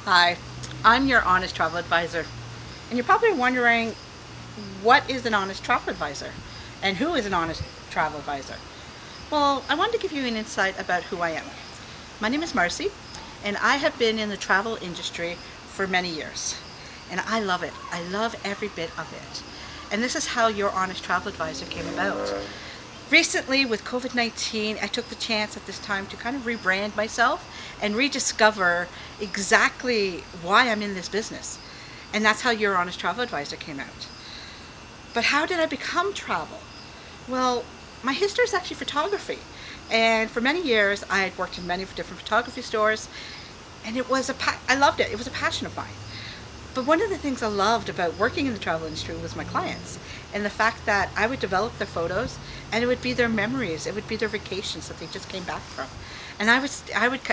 Hi, I'm your honest travel advisor. And you're probably wondering, what is an honest travel advisor? And who is an honest travel advisor? Well, I wanted to give you an insight about who I am. My name is Marcie, and I have been in the travel industry for many years. And I love it. I love every bit of it. And this is how your honest travel advisor came about. Recently, with COVID-19, I took the chance at this time to kind of rebrand myself and rediscover exactly why I'm in this business. And that's how your honest travel advisor came out. But how did I become travel? Well, my history is actually photography. And for many years, I had worked in many different photography stores, and I loved it. It was a passion of mine. But one of the things I loved about working in the travel industry was my clients, and the fact that I would develop their photos, and it would be their memories, it would be their vacations that they just came back from. And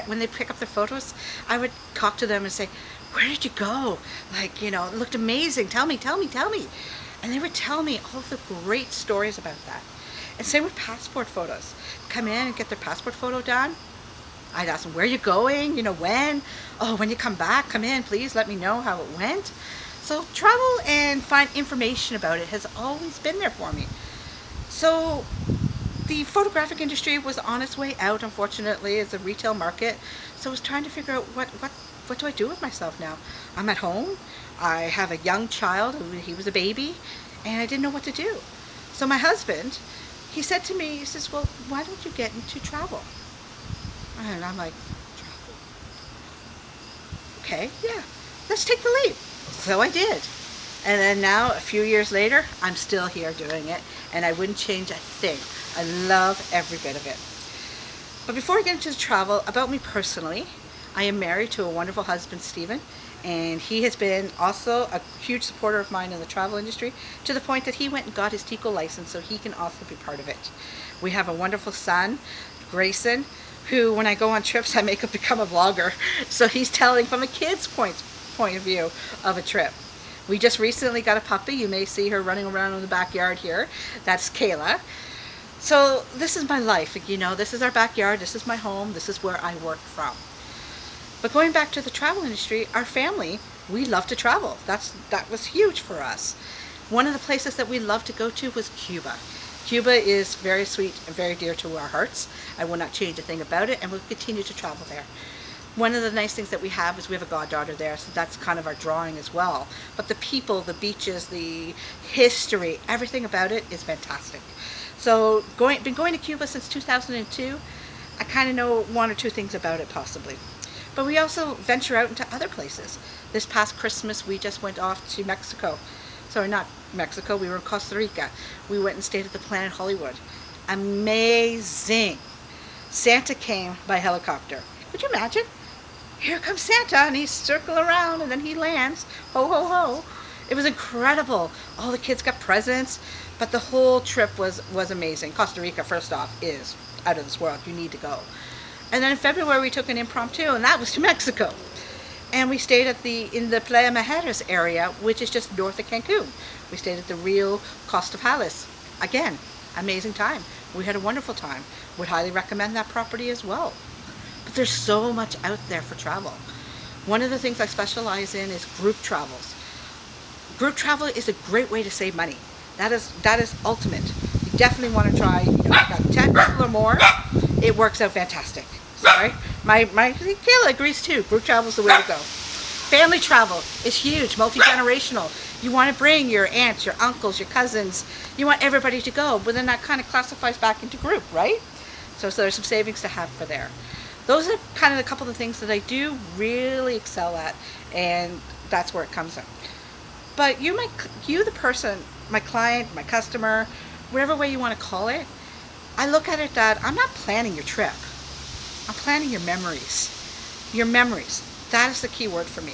when they pick up their photos, I would talk to them and say, "Where did you go? Like, it looked amazing. Tell me, tell me, tell me." And they would tell me all the great stories about that. And same with passport photos. Come in and get their passport photo done. I'd ask them, "Where are you going? When? Oh, when you come back, come in, please let me know how it went." So travel and find information about it has always been there for me. So the photographic industry was on its way out, unfortunately, as a retail market. So I was trying to figure out what do I do with myself now? I'm at home. I have a young child. He was a baby, and I didn't know what to do. So my husband, he said to me, he says, "Well, why don't you get into travel?" And I'm like, "Travel? Okay, yeah, let's take the leap." So I did. And then now, a few years later, I'm still here doing it, and I wouldn't change a thing. I love every bit of it. But before I get into the travel, about me personally, I am married to a wonderful husband, Stephen, and he has been also a huge supporter of mine in the travel industry, to the point that he went and got his TICO license so he can also be part of it. We have a wonderful son, Grayson, who, when I go on trips, I make him become a vlogger. So he's telling from a kid's point of view of a trip. We just recently got a puppy. You may see her running around in the backyard here. That's Kayla. So this is my life. This is our backyard. This is my home. This is where I work from. But going back to the travel industry, our family, we love to travel. That was huge for us. One of the places that we loved to go to was Cuba. Cuba is very sweet and very dear to our hearts. I will not change a thing about it, and we'll continue to travel there. One of the nice things that we have is we have a goddaughter there, so that's kind of our drawing as well. But the people, the beaches, the history, everything about it is fantastic. So been going to Cuba since 2002. I kind of know one or two things about it possibly. But we also venture out into other places. This past Christmas, we just went off to Mexico. Sorry, not Mexico, we were in Costa Rica. We went and stayed at the Planet Hollywood. Amazing. Santa came by helicopter. Could you imagine? Here comes Santa, and he's circling around, and then he lands. Ho, ho, ho. It was incredible. All the kids got presents, but the whole trip was amazing. Costa Rica, first off, is out of this world. You need to go. And then in February, we took an impromptu, and that was to Mexico. And we stayed in the Playa Mujeres area, which is just north of Cancun. We stayed at the Rio Costa Palace. Again, amazing time. We had a wonderful time. Would highly recommend that property as well. But there's so much out there for travel. One of the things I specialize in is group travels. Group travel is a great way to save money. That is ultimate. You definitely want to try. If you got 10 people or more, it works out fantastic. Sorry, my Kayla agrees too. Group travel is the way to go. Family travel is huge, multi-generational. You want to bring your aunts, your uncles, your cousins. You want everybody to go, but then that kind of classifies back into group, right? So there's some savings to have for there. Those are kind of a couple of things that I do really excel at, and that's where it comes in. But you, the person, my client, my customer, whatever way you want to call it, I look at it that I'm not planning your trip. I'm planning your memories. Your memories. That is the key word for me.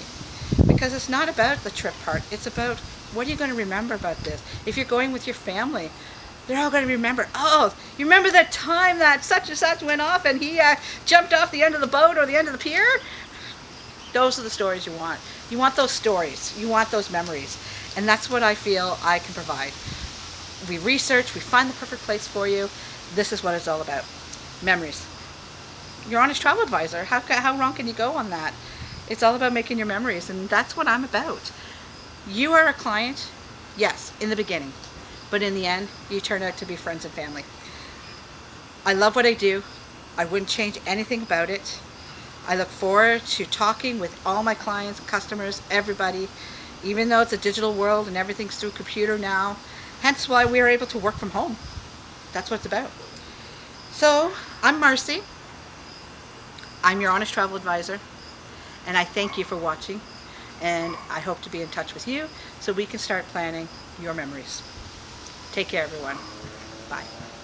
Because it's not about the trip part. It's about what are you going to remember about this. If you're going with your family, they're all going to remember, "Oh, you remember that time that such and such went off and he jumped off the end of the boat or the end of the pier?" Those are the stories you want. You want those stories. You want those memories. And that's what I feel I can provide. We research. We find the perfect place for you. This is what it's all about. Memories. Your honest travel advisor. How wrong can you go on that? It's all about making your memories, and that's what I'm about. You are a client, yes, in the beginning, but in the end, you turn out to be friends and family. I love what I do. I wouldn't change anything about it. I look forward to talking with all my clients, customers, everybody, even though it's a digital world and everything's through computer now. Hence why we are able to work from home. That's what it's about. So, I'm Marcie. I'm your Honest Travel Advisor, and I thank you for watching, and I hope to be in touch with you so we can start planning your memories. Take care, everyone. Bye.